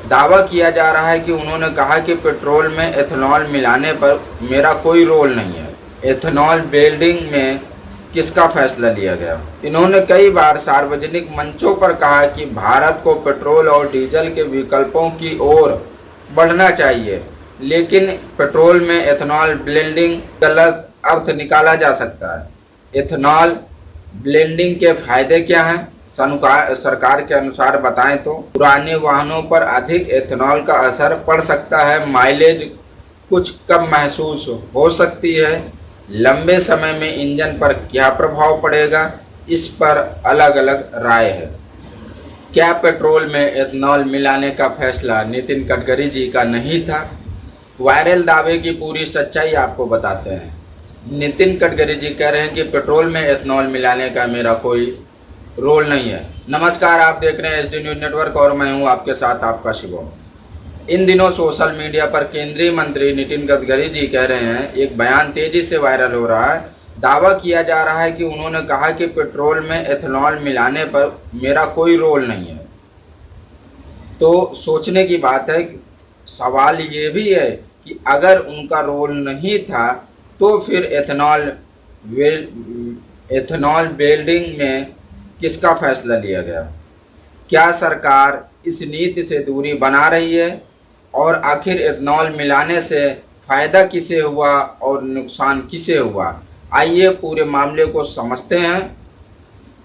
दावा किया जा रहा है कि उन्होंने कहा कि पेट्रोल में एथेनॉल मिलाने पर मेरा कोई रोल नहीं है। एथेनॉल ब्लेंडिंग में किसका फैसला लिया गया? इन्होंने कई बार सार्वजनिक मंचों पर कहा कि भारत को पेट्रोल और डीजल के विकल्पों की ओर बढ़ना चाहिए, लेकिन पेट्रोल में एथेनॉल ब्लेंडिंग गलत अर्थ निकाला जा सकता है। एथेनॉल ब्लेंडिंग के फायदे क्या हैं? सरकार के अनुसार बताएं तो पुराने वाहनों पर अधिक एथेनॉल का असर पड़ सकता है, माइलेज कुछ कम महसूस हो सकती है। लंबे समय में इंजन पर क्या प्रभाव पड़ेगा, इस पर अलग अलग राय है। क्या पेट्रोल में एथेनॉल मिलाने का फैसला नितिन गडकरी जी का नहीं था? वायरल दावे की पूरी सच्चाई आपको बताते हैं। नितिन गडकरी जी कह रहे हैं कि पेट्रोल में एथेनॉल मिलाने का मेरा कोई रोल नहीं है। नमस्कार, आप देख रहे हैं एसडी न्यूज नेटवर्क और मैं हूं आपके साथ आपका शिवम। इन दिनों सोशल मीडिया पर केंद्रीय मंत्री नितिन गडकरी जी कह रहे हैं, एक बयान तेजी से वायरल हो रहा है। दावा किया जा रहा है कि उन्होंने कहा कि पेट्रोल में एथेनॉल मिलाने पर मेरा कोई रोल नहीं है। तो सोचने की बात है, सवाल ये भी है कि अगर उनका रोल नहीं था तो फिर एथेनॉल ब्लेंडिंग में किसका फैसला लिया गया? क्या सरकार इस नीति से दूरी बना रही है? और आखिर एथेनॉल मिलाने से फायदा किसे हुआ और नुकसान किसे हुआ? आइए पूरे मामले को समझते हैं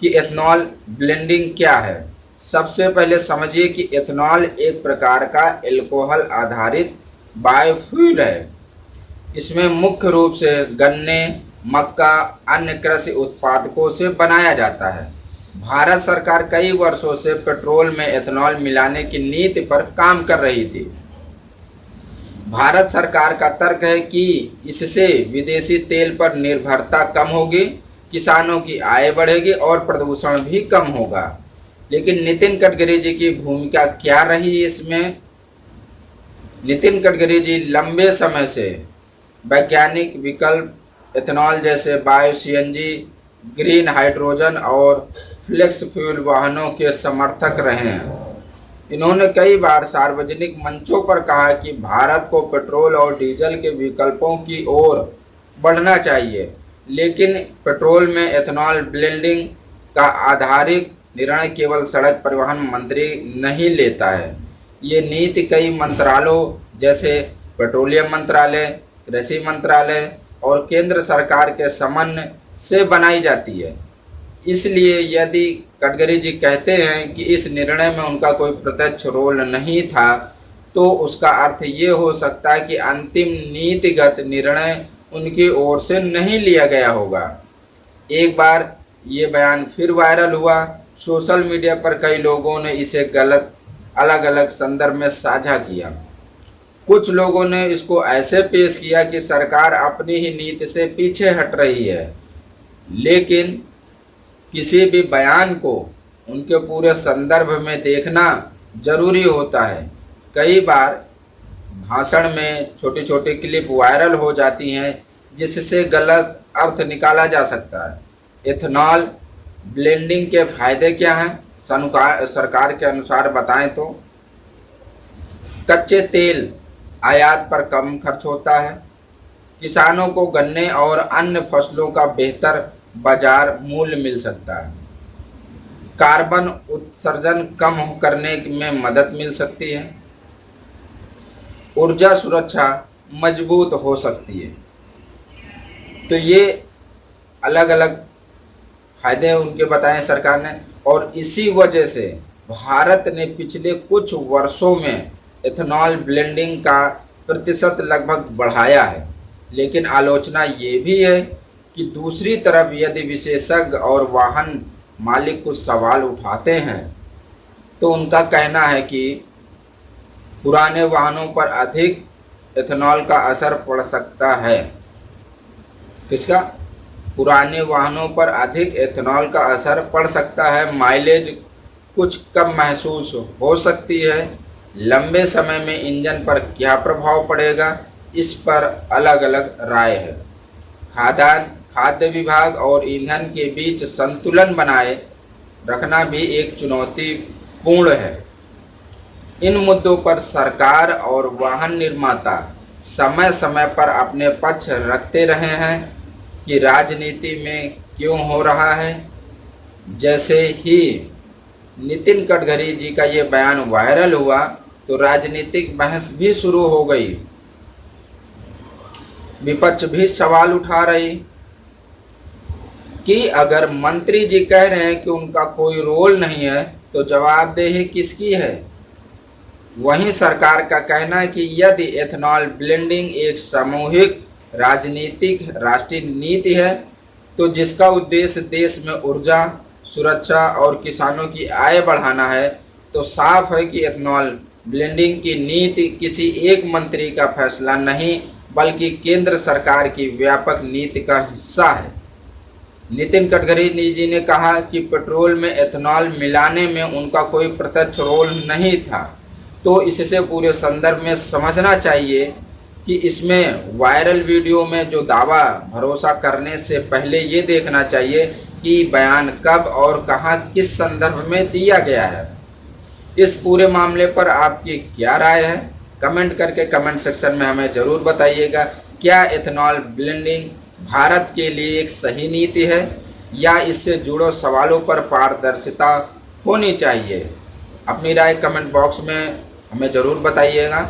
कि एथेनॉल ब्लेंडिंग क्या है। सबसे पहले समझिए कि एथेनॉल एक प्रकार का अल्कोहल आधारित बायोफ्यूल है। इसमें मुख्य रूप से गन्ने, मक्का, अन्य कृषि उत्पादकों से बनाया जाता है। भारत सरकार कई वर्षों से पेट्रोल में एथेनॉल मिलाने की नीति पर काम कर रही थी। भारत सरकार का तर्क है कि इससे विदेशी तेल पर निर्भरता कम होगी, किसानों की आय बढ़ेगी और प्रदूषण भी कम होगा। लेकिन नितिन गडकरी जी की भूमिका क्या रही इसमें? नितिन गडकरी जी लंबे समय से वैज्ञानिक विकल्प एथेनॉल जैसे बायो सीएनजी, ग्रीन हाइड्रोजन और फ्लेक्स फ्यूल वाहनों के समर्थक रहे हैं। इन्होंने कई बार सार्वजनिक मंचों पर कहा कि भारत को पेट्रोल और डीजल के विकल्पों की ओर बढ़ना चाहिए, लेकिन पेट्रोल में एथेनॉल ब्लेंडिंग का आधारित निर्णय केवल सड़क परिवहन मंत्री नहीं लेता है। ये नीति कई मंत्रालयों जैसे पेट्रोलियम मंत्रालय, कृषि मंत्रालय और केंद्र सरकार के समन्वय से बनाई जाती है। इसलिए यदि गडकरी जी कहते हैं कि इस निर्णय में उनका कोई प्रत्यक्ष रोल नहीं था, तो उसका अर्थ ये हो सकता है कि अंतिम नीतिगत निर्णय उनकी ओर से नहीं लिया गया होगा। एक बार ये बयान फिर वायरल हुआ। सोशल मीडिया पर कई लोगों ने इसे गलत अलग अलग संदर्भ में साझा किया। कुछ लोगों ने इसको ऐसे पेश किया कि सरकार अपनी ही नीति से पीछे हट रही है, लेकिन किसी भी बयान को उनके पूरे संदर्भ में देखना जरूरी होता है। कई बार भाषण में छोटी छोटी क्लिप वायरल हो जाती हैं, जिससे गलत अर्थ निकाला जा सकता है। एथेनॉल ब्लेंडिंग के फायदे क्या हैं? सरकार के अनुसार बताएं तो कच्चे तेल आयात पर कम खर्च होता है, किसानों को गन्ने और अन्य फसलों का बेहतर बाजार मूल्य मिल सकता है, कार्बन उत्सर्जन कम करने में मदद मिल सकती है, ऊर्जा सुरक्षा मजबूत हो सकती है। तो ये अलग अलग फायदे उनके बताए सरकार ने, और इसी वजह से भारत ने पिछले कुछ वर्षों में एथेनॉल ब्लेंडिंग का प्रतिशत लगभग बढ़ाया है। लेकिन आलोचना ये भी है कि दूसरी तरफ यदि विशेषज्ञ और वाहन मालिक कुछ सवाल उठाते हैं, तो उनका कहना है कि पुराने वाहनों पर अधिक एथेनॉल का असर पड़ सकता है। किसका? पुराने वाहनों पर अधिक एथेनॉल का असर पड़ सकता है, माइलेज कुछ कम महसूस हो सकती है। लंबे समय में इंजन पर क्या प्रभाव पड़ेगा, इस पर अलग अलग राय है। खाद्य विभाग और ईंधन के बीच संतुलन बनाए रखना भी एक चुनौतीपूर्ण है। इन मुद्दों पर सरकार और वाहन निर्माता समय समय पर अपने पक्ष रखते रहे हैं कि राजनीति में क्यों हो रहा है। जैसे ही नितिन गडकरी जी का ये बयान वायरल हुआ तो राजनीतिक बहस भी शुरू हो गई, विपक्ष भी सवाल उठा रही कि अगर मंत्री जी कह रहे हैं कि उनका कोई रोल नहीं है तो जवाबदेही किसकी है। वहीं सरकार का कहना है कि यदि एथेनॉल ब्लेंडिंग एक सामूहिक राजनीतिक राष्ट्रीय नीति है तो जिसका उद्देश्य देश में ऊर्जा सुरक्षा और किसानों की आय बढ़ाना है, तो साफ है कि एथेनॉल ब्लेंडिंग की नीति किसी एक मंत्री का फैसला नहीं बल्कि केंद्र सरकार की व्यापक नीति का हिस्सा है। नितिन गडकरी जी ने कहा कि पेट्रोल में एथेनॉल मिलाने में उनका कोई प्रत्यक्ष रोल नहीं था, तो इससे पूरे संदर्भ में समझना चाहिए कि इसमें वायरल वीडियो में जो दावा भरोसा करने से पहले ये देखना चाहिए कि बयान कब और कहां किस संदर्भ में दिया गया है। इस पूरे मामले पर आपकी क्या राय है, कमेंट करके कमेंट सेक्शन में हमें ज़रूर बताइएगा। क्या एथेनॉल ब्लेंडिंग भारत के लिए एक सही नीति है या इससे जुड़े सवालों पर पारदर्शिता होनी चाहिए? अपनी राय कमेंट बॉक्स में हमें ज़रूर बताइएगा।